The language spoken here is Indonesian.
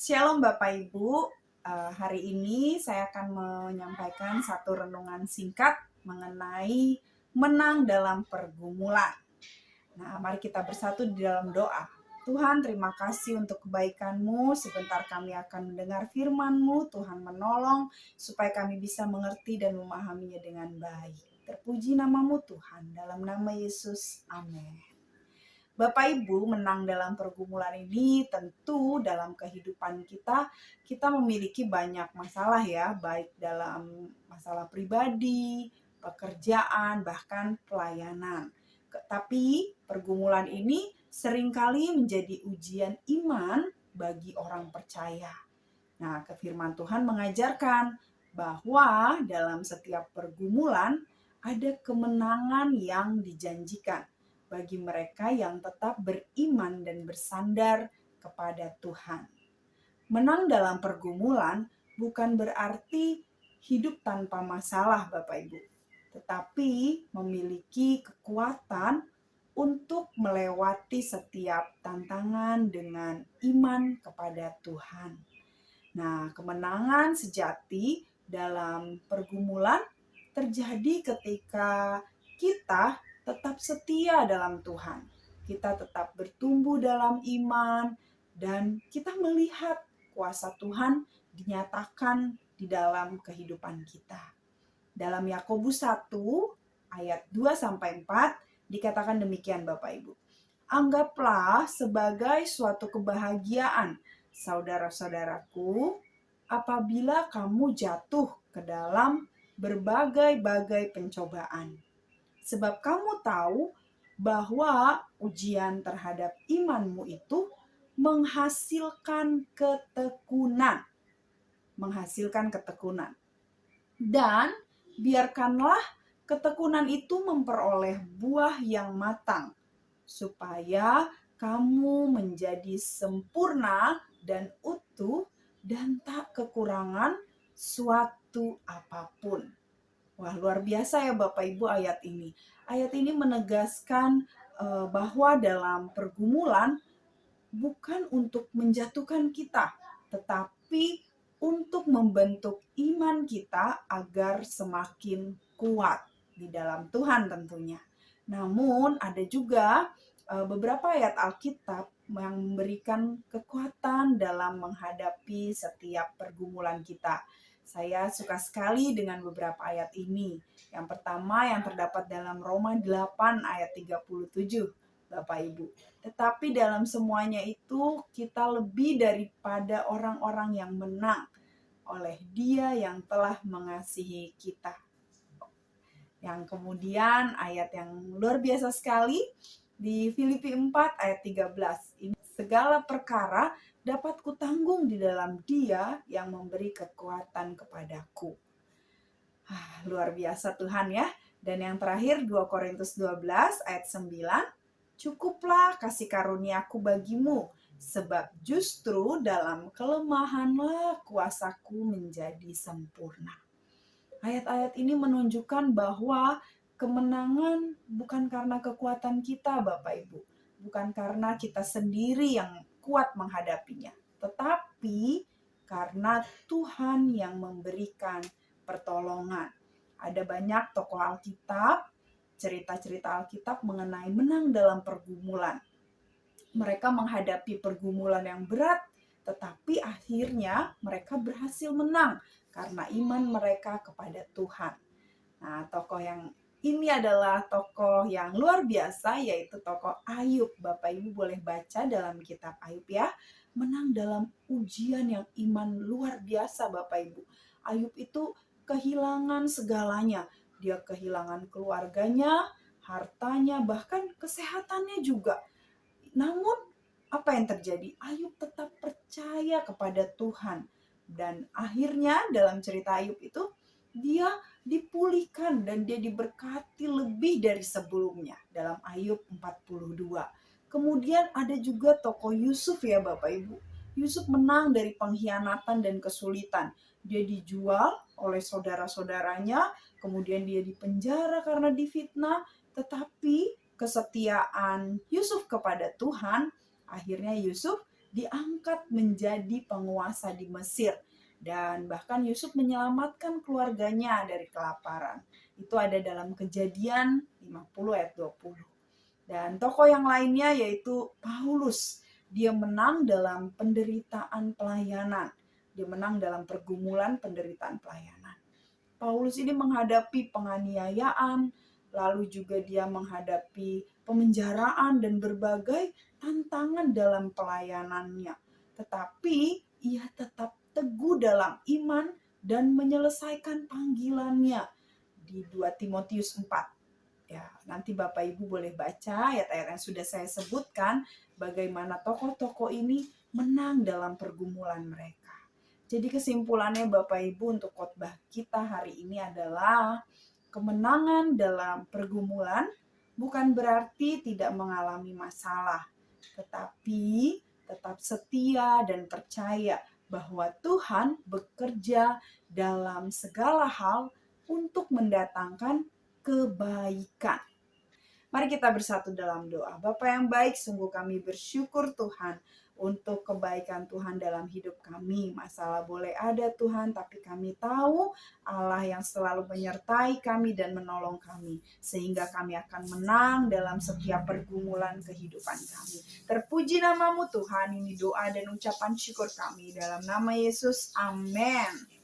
Shalom Bapak Ibu. Hari ini saya akan menyampaikan satu renungan singkat mengenai menang dalam pergumulan. Nah, mari kita bersatu di dalam doa. Tuhan, terima kasih untuk kebaikan-Mu. Sebentar kami akan mendengar firman-Mu. Tuhan menolong supaya kami bisa mengerti dan memahaminya dengan baik. Terpuji nama-Mu Tuhan. Dalam nama Yesus. Amin. Bapak Ibu, menang dalam pergumulan ini tentu dalam kehidupan kita memiliki banyak masalah ya, baik dalam masalah pribadi, pekerjaan, bahkan pelayanan. Tapi pergumulan ini seringkali menjadi ujian iman bagi orang percaya. Nah, firman Tuhan mengajarkan bahwa dalam setiap pergumulan ada kemenangan yang dijanjikan bagi mereka yang tetap beriman dan bersandar kepada Tuhan. Menang dalam pergumulan bukan berarti hidup tanpa masalah, Bapak Ibu, tetapi memiliki kekuatan untuk melewati setiap tantangan dengan iman kepada Tuhan. Nah, kemenangan sejati dalam pergumulan terjadi ketika kita tetap setia dalam Tuhan. Kita tetap bertumbuh dalam iman dan kita melihat kuasa Tuhan dinyatakan di dalam kehidupan kita. Dalam Yakobus 1 ayat 2 sampai 4 dikatakan demikian Bapak Ibu. Anggaplah sebagai suatu kebahagiaan, saudara-saudaraku, apabila kamu jatuh ke dalam berbagai-bagai pencobaan. Sebab kamu tahu bahwa ujian terhadap imanmu itu menghasilkan ketekunan. Dan biarkanlah ketekunan itu memperoleh buah yang matang, supaya kamu menjadi sempurna dan utuh dan tak kekurangan suatu apapun. Wah, luar biasa ya Bapak Ibu ayat ini. Ayat ini menegaskan bahwa dalam pergumulan bukan untuk menjatuhkan kita, tetapi untuk membentuk iman kita agar semakin kuat di dalam Tuhan tentunya. Namun ada juga beberapa ayat Alkitab yang memberikan kekuatan dalam menghadapi setiap pergumulan kita. Saya suka sekali dengan beberapa ayat ini. Yang pertama yang terdapat dalam Roma 8 ayat 37, Bapak Ibu. Tetapi dalam semuanya itu kita lebih daripada orang-orang yang menang oleh Dia yang telah mengasihi kita. Yang kemudian ayat yang luar biasa sekali di Filipi 4 ayat 13. Ini segala perkara dapat kutanggung di dalam Dia yang memberi kekuatan kepadaku. Luar biasa Tuhan ya. Dan yang terakhir 2 Korintus 12 ayat 9. Cukuplah kasih karuniaku bagimu, sebab justru dalam kelemahanlah kuasaku menjadi sempurna. Ayat-ayat ini menunjukkan bahwa kemenangan bukan karena kekuatan kita, Bapak Ibu. Bukan karena kita sendiri yang kuat menghadapinya. Tetapi karena Tuhan yang memberikan pertolongan. Ada banyak tokoh Alkitab, cerita-cerita Alkitab mengenai menang dalam pergumulan. Mereka menghadapi pergumulan yang berat, tetapi akhirnya mereka berhasil menang karena iman mereka kepada Tuhan. Nah, tokoh yang ini adalah tokoh yang luar biasa, yaitu tokoh Ayub. Bapak Ibu boleh baca dalam kitab Ayub ya. Menang dalam ujian yang iman luar biasa Bapak Ibu. Ayub itu kehilangan segalanya. Dia kehilangan keluarganya, hartanya, bahkan kesehatannya juga. Namun apa yang terjadi? Ayub tetap percaya kepada Tuhan. Dan akhirnya dalam cerita Ayub itu dia dipulihkan dan dia diberkati lebih dari sebelumnya dalam Ayub 42. Kemudian ada juga tokoh Yusuf ya Bapak Ibu. Yusuf menang dari pengkhianatan dan kesulitan. Dia dijual oleh saudara-saudaranya, kemudian dia dipenjara karena difitnah, tetapi kesetiaan Yusuf kepada Tuhan, akhirnya Yusuf diangkat menjadi penguasa di Mesir. Dan bahkan Yusuf menyelamatkan keluarganya dari kelaparan. Itu ada dalam Kejadian 50 ayat 20. Dan tokoh yang lainnya yaitu Paulus. Dia menang dalam penderitaan pelayanan. Dia menang dalam pergumulan penderitaan pelayanan. Paulus ini menghadapi penganiayaan, lalu juga dia menghadapi pemenjaraan dan berbagai tantangan dalam pelayanannya. Tetapi ia tetap teguh dalam iman dan menyelesaikan panggilannya di 2 Timotius 4. Ya, nanti Bapak Ibu boleh baca ayat-ayat yang sudah saya sebutkan bagaimana tokoh-tokoh ini menang dalam pergumulan mereka. Jadi kesimpulannya Bapak Ibu untuk khotbah kita hari ini adalah kemenangan dalam pergumulan bukan berarti tidak mengalami masalah, tetapi tetap setia dan percaya bahwa Tuhan bekerja dalam segala hal untuk mendatangkan kebaikan. Mari kita bersatu dalam doa. Bapa yang baik, sungguh kami bersyukur Tuhan untuk kebaikan Tuhan dalam hidup kami. Masalah boleh ada Tuhan, tapi kami tahu Allah yang selalu menyertai kami dan menolong kami. Sehingga kami akan menang dalam setiap pergumulan kehidupan kami. Terpuji namamu Tuhan, ini doa dan ucapan syukur kami. Dalam nama Yesus, amin.